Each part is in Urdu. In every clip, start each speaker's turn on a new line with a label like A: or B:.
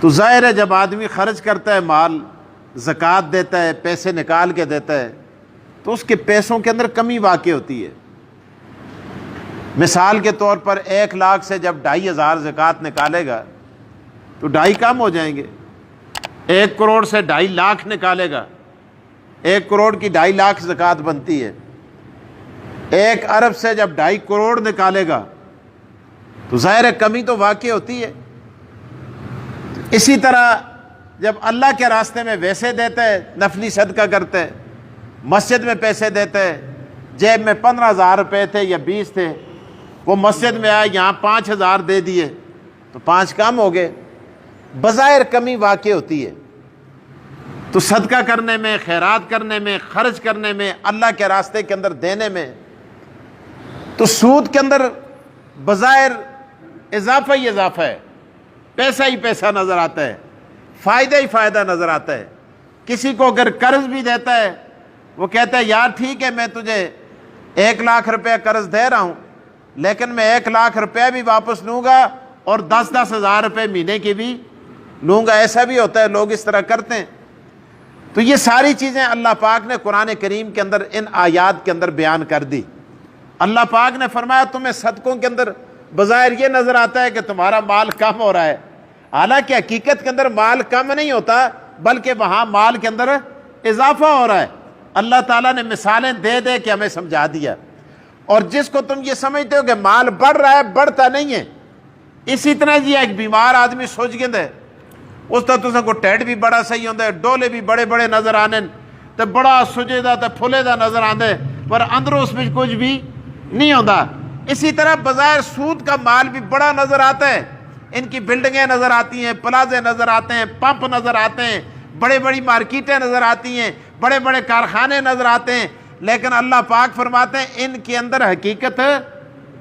A: تو ظاہر ہے جب آدمی خرچ کرتا ہے مال، زکوٰۃ دیتا ہے، پیسے نکال کے دیتا ہے، تو اس کے پیسوں کے اندر کمی واقع ہوتی ہے۔ مثال کے طور پر 1,00,000 سے جب 2,500 زکوٰۃ نکالے گا تو 2.5 کم ہو جائیں گے۔ 1 کروڑ سے 2.5 لاکھ نکالے گا، 1 کروڑ کی 2.5 لاکھ زکوٰۃ بنتی ہے۔ 1 ارب سے جب 2.5 کروڑ نکالے گا تو ظاہر ہے کمی تو واقع ہوتی ہے۔ اسی طرح جب اللہ کے راستے میں ویسے دیتا ہے، نفلی صدقہ کرتا ہے، مسجد میں پیسے دیتا ہے، جیب میں 15,000 روپے تھے یا 20 تھے، وہ مسجد میں آیا یہاں 5,000 دے دیے تو 5 کم ہو گئے، بظاہر کمی واقع ہوتی ہے۔ تو صدقہ کرنے میں، خیرات کرنے میں، خرچ کرنے میں، اللہ کے راستے کے اندر دینے میں، تو سود کے اندر بظاہر اضافہ ہی اضافہ ہے، پیسہ ہی پیسہ نظر آتا ہے، فائدہ ہی فائدہ نظر آتا ہے۔ کسی کو اگر قرض بھی دیتا ہے، وہ کہتا ہے یار ٹھیک ہے میں تجھے 1,00,000 روپے قرض دے رہا ہوں، لیکن میں 1,00,000 روپے بھی واپس لوں گا اور 10,000 روپے مہینے کی بھی لوں گا۔ ایسا بھی ہوتا ہے، لوگ اس طرح کرتے ہیں۔ تو یہ ساری چیزیں اللہ پاک نے قرآن کریم کے اندر ان آیات کے اندر بیان کر دی۔ اللہ پاک نے فرمایا تمہیں صدقوں کے اندر بظاہر یہ نظر آتا ہے کہ تمہارا مال کم ہو رہا ہے، حالانکہ حقیقت کے اندر مال کم نہیں ہوتا، بلکہ وہاں مال کے اندر اضافہ ہو رہا ہے۔ اللہ تعالیٰ نے مثالیں دے دے کے ہمیں سمجھا دیا۔ اور جس کو تم یہ سمجھتے ہو کہ مال بڑھ رہا ہے، بڑھتا نہیں ہے۔ اسی طرح جی ایک بیمار آدمی سوچ گند ہے، اس طرح تساں کو ٹیڈ بھی بڑا صحیح ہوتا ہے، ڈولے بھی بڑے بڑے نظر آنے تے بڑا سجے دا تے پھلے دا نظر آندے، پر اندروں اس میں کچھ بھی نہیں ہوتا۔ اسی طرح بظاہر سود کا مال بھی بڑا نظر آتا ہے، ان کی بلڈنگیں نظر آتی ہیں، پلازے نظر آتے ہیں، پمپ نظر آتے ہیں، بڑے بڑی مارکیٹیں نظر آتی ہیں، بڑے بڑے کارخانے نظر آتے ہیں، لیکن اللہ پاک فرماتے ہیں ان کے اندر حقیقت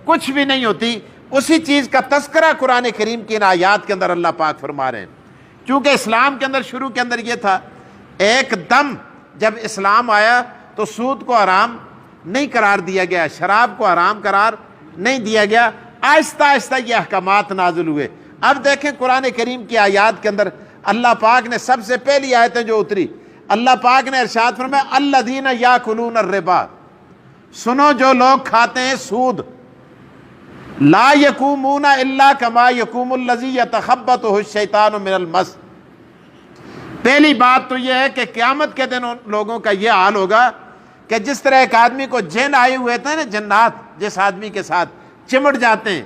A: کچھ بھی نہیں ہوتی۔ اسی چیز کا تذکرہ قرآن کریم کی ان آیات کے اندر اللہ پاک فرما رہے ہیں۔ چونکہ اسلام کے اندر شروع کے اندر یہ تھا، ایک دم جب اسلام آیا تو سود کو حرام نہیں قرار دیا گیا، شراب کو حرام قرار نہیں دیا گیا، آہستہ آہستہ یہ احکامات نازل ہوئے۔ اب دیکھیں قرآن کریم کی آیات کے اندر اللہ پاک نے سب سے پہلی آیتیں جو اتری، اللہ پاک نے ارشاد فرمایا الذین یاکلون الربا، سنو جو لوگ کھاتے ہیں سود، لا یقومون الا کما یقوم الذی یتخبطہ الشیطان من المس۔ پہلی بات تو یہ ہے کہ قیامت کے دن ان لوگوں کا یہ حال ہوگا کہ جس طرح ایک آدمی کو جن آئے ہوئے تھے نا، جنات جس آدمی کے ساتھ چمٹ جاتے ہیں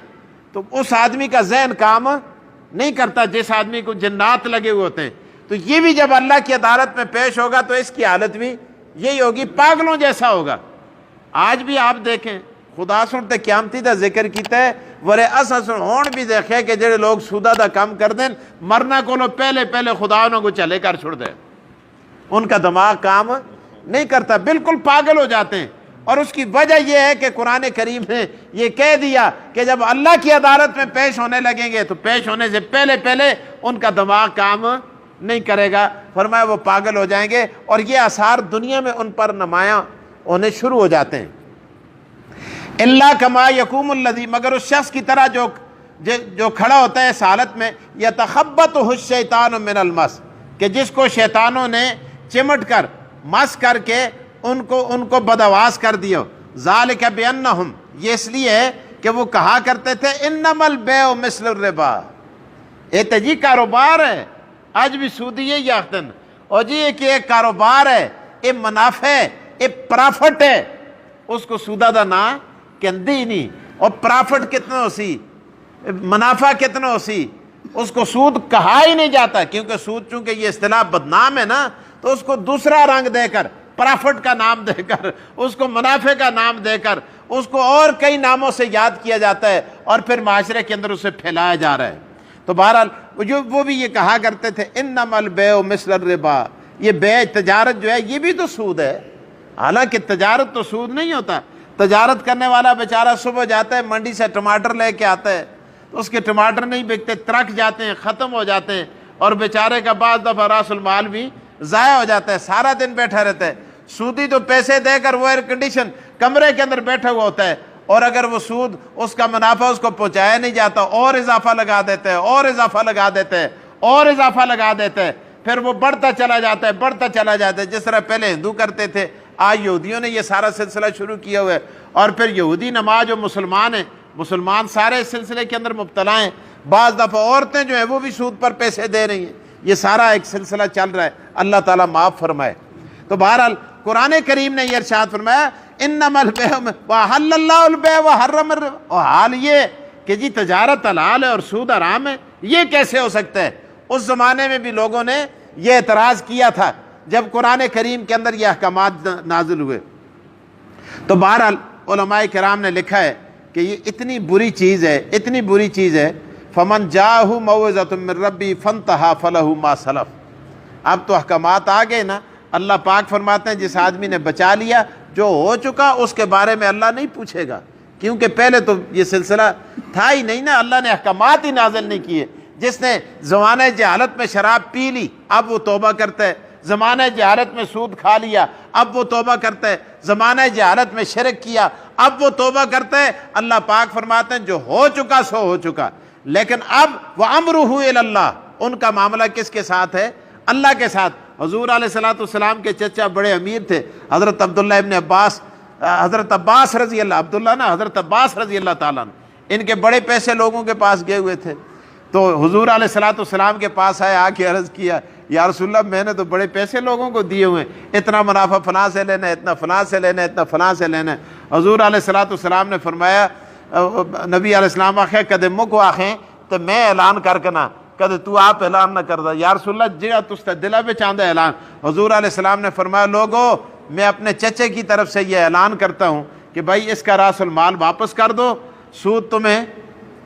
A: تو اس آدمی کا ذہن کام نہیں کرتا، جس آدمی کو جنات لگے ہوئے ہوتے ہیں۔ تو یہ بھی جب اللہ کی عدالت میں پیش ہوگا تو اس کی حالت بھی یہی ہوگی، پاگلوں جیسا ہوگا۔ آج بھی آپ دیکھیں خدا سنتے قیامتی دا ذکر کیتا ہے، ورے اساں ہون بھی دیکھے کہ جڑے لوگ سودا دا کام کر دیں، مرنا کو لو پہلے خدا انہوں کو چلے کر چھوڑ دے، ان کا دماغ کام نہیں کرتا، بالکل پاگل ہو جاتے ہیں۔ اور اس کی وجہ یہ ہے کہ قرآن کریم نے یہ کہہ دیا کہ جب اللہ کی عدالت میں پیش ہونے لگیں گے تو پیش ہونے سے پہلے ان کا دماغ کام نہیں کرے گا، فرمایا وہ پاگل ہو جائیں گے، اور یہ آثار دنیا میں ان پر نمایاں ہونے شروع ہو جاتے ہیں۔ اللہ کما یقوم الذی، مگر اس شخص کی طرح جو کھڑا ہوتا ہے اس حالت میں، یتخبطہ الشیطان من المس، کہ جس کو شیطانوں نے چمٹ کر مس کر کے ان کو بدحواس کر دیا۔ ذالک بانہم، یہ اس لیے ہے کہ وہ کہا کرتے تھے انما البیع مثل الربا، یہ تو جی کاروبار ہے، آج بھی سودی یہ آخدن، اور جی ایک کاروبار ہے، یہ منافع ہے، یہ پرافٹ ہے، اس کو سودا دا نا کہندی ہی نہیں۔ اور پرافٹ کتنا ہو سی، منافع کتنا ہو سی، اس کو سود کہا ہی نہیں جاتا، کیونکہ سود چونکہ یہ اصطلاح بدنام ہے نا، تو اس کو دوسرا رنگ دے کر، پرافٹ کا نام دے کر، اس کو منافع کا نام دے کر، اس کو اور کئی ناموں سے یاد کیا جاتا ہے، اور پھر معاشرے کے اندر اسے پھیلایا جا رہا ہے۔ تو بہرحال وہ بھی یہ کہا کرتے تھے انما البیع مثل الربا، یہ بیع تجارت جو ہے یہ بھی تو سود ہے، حالانکہ تجارت تو سود نہیں ہوتا۔ تجارت کرنے والا بیچارہ صبح جاتا ہے منڈی سے ٹماٹر لے کے آتا ہے، تو اس کے ٹماٹر نہیں بکتے، ترک جاتے ہیں، ختم ہو جاتے ہیں، اور بیچارے کا بعض دفعہ راس المال بھی ضائع ہو جاتا ہے، سارا دن بیٹھا رہتا ہے۔ سودی تو پیسے دے کر وہ ایئر کنڈیشن کمرے کے اندر بیٹھا ہوا ہوتا ہے، اور اگر وہ سود اس کا منافع اس کو پہنچایا نہیں جاتا، اور اضافہ لگا دیتے ہیں، اور اضافہ لگا دیتے ہیں، اور اضافہ لگا دیتا ہے، پھر وہ بڑھتا چلا جاتا ہے، بڑھتا چلا جاتا ہے، جس طرح پہلے ہندو کرتے تھے، آج یہودیوں نے یہ سارا سلسلہ شروع کیا ہوا ہے، اور پھر یہودی نماز جو مسلمان ہیں، مسلمان سارے اس سلسلے کے اندر مبتلا ہیں، بعض دفعہ عورتیں جو ہیں وہ بھی سود پر پیسے دے رہی ہیں، یہ سارا ایک سلسلہ چل رہا ہے، اللہ تعالیٰ معاف فرمائے۔ تو بہرحال قرآن کریم نے یہ ارشاد فرمایا انما البیع وحل اللہ البیع وحرم الربا، اور حال یہ کہ جی تجارت حلال ہے اور سود حرام ہے، یہ کیسے ہو سکتا ہے؟ اس زمانے میں بھی لوگوں نے یہ اعتراض کیا تھا جب قرآن کریم کے اندر یہ احکامات نازل ہوئے۔ تو بہرحال علماء کرام نے لکھا ہے کہ یہ اتنی بری چیز ہے، اتنی بری چیز ہے، فمن جاءہ موعظۃ من ربہ فانتہی فلہ ما سلف۔ اب تو احکامات آ گئے نا، اللہ پاک فرماتے ہیں جس آدمی نے بچا لیا، جو ہو چکا اس کے بارے میں اللہ نہیں پوچھے گا، کیونکہ پہلے تو یہ سلسلہ تھا ہی نہیں نا، اللہ نے احکامات ہی نازل نہیں کیے۔ جس نے زمانہ جہالت میں شراب پی لی اب وہ توبہ کرتا ہے، زمانہ جہالت میں سود کھا لیا اب وہ توبہ کرتا ہے، زمانہ جہالت میں شرک کیا اب وہ توبہ کرتا ہے۔ اللہ پاک فرماتے ہیں جو ہو چکا سو ہو چکا، لیکن اب وَأَمْرُهُ إِلَى اللَّهِ، ان کا معاملہ کس کے ساتھ ہے؟ اللہ کے ساتھ۔ حضور علیہ الصلوۃ والسلام کے چچا بڑے امیر تھے، حضرت عبداللہ ابن عباس، حضرت عباس رضی اللہ، عبداللہ نا، حضرت عباس رضی اللہ تعالیٰ عنہ، ان کے بڑے پیسے لوگوں کے پاس گئے ہوئے تھے، تو حضور علیہ الصلوۃ والسلام کے پاس آئے، آ کے عرض کیا یا رسول اللہ میں نے تو بڑے پیسے لوگوں کو دیے ہوئے ہیں، اتنا منافع فلاں سے لینا ہے، اتنا فلاں سے لینا ہے، اتنا فلاں سے لینا ہے۔ حضور علیہ الصلوۃ والسلام نے فرمایا، نبی علیہ السلام آخے کدے مکو آخیں تو میں اعلان کر کے نا کدے تو آپ اعلان نہ کردا، یا رسول اللہ جہاں تستا دلہ پہ چاندہ اعلان۔ حضور علیہ السلام نے فرمایا لوگو میں اپنے چچے کی طرف سے یہ اعلان کرتا ہوں کہ بھائی اس کا راس المال واپس کر دو، سود تمہیں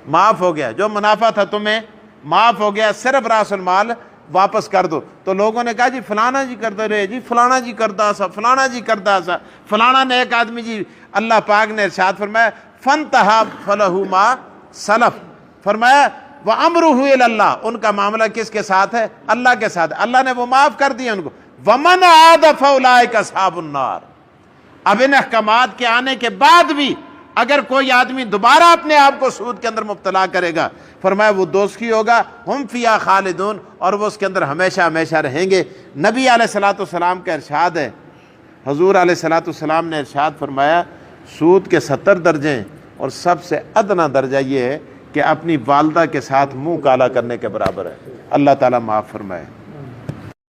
A: معاف ہو گیا، جو منافع تھا تمہیں معاف ہو گیا، صرف راس المال واپس کر دو۔ تو لوگوں نے کہا جی فلانا جی کرتا رہے جی، فلانا جی کرتا سا، فلانا جی کرتا سا، فلانا نے ایک آدمی جی، اللہ پاک نے ارشاد فرمایا فانتہی فلہ ما سلف، فرمایا وَأَمْرُهُ إِلَى اللَّهِ، ان کا معاملہ کس کے ساتھ ہے؟ اللہ کے ساتھ، اللہ نے وہ معاف کر دیا ان کو۔ وَمَنْ عَادَ فَأُولَٰئِكَ أَصْحَابُ النَّارِ، اب ان احکامات کے آنے کے بعد بھی اگر کوئی آدمی دوبارہ اپنے آپ کو سود کے اندر مبتلا کرے گا، فرمایا وہ دوزخی ہوگا، ہم فیہا خالدون، اور وہ اس کے اندر ہمیشہ ہمیشہ رہیں گے۔ نبی علیہ الصلوۃ والسلام کا ارشاد ہے، حضور علیہ الصلوۃ والسلام نے ارشاد فرمایا سود کے 70 درجے ہیں، اور سب سے ادنا درجہ یہ ہے کہ اپنی والدہ کے ساتھ منہ کالا کرنے کے برابر ہے۔ اللہ تعالیٰ معاف فرمائے۔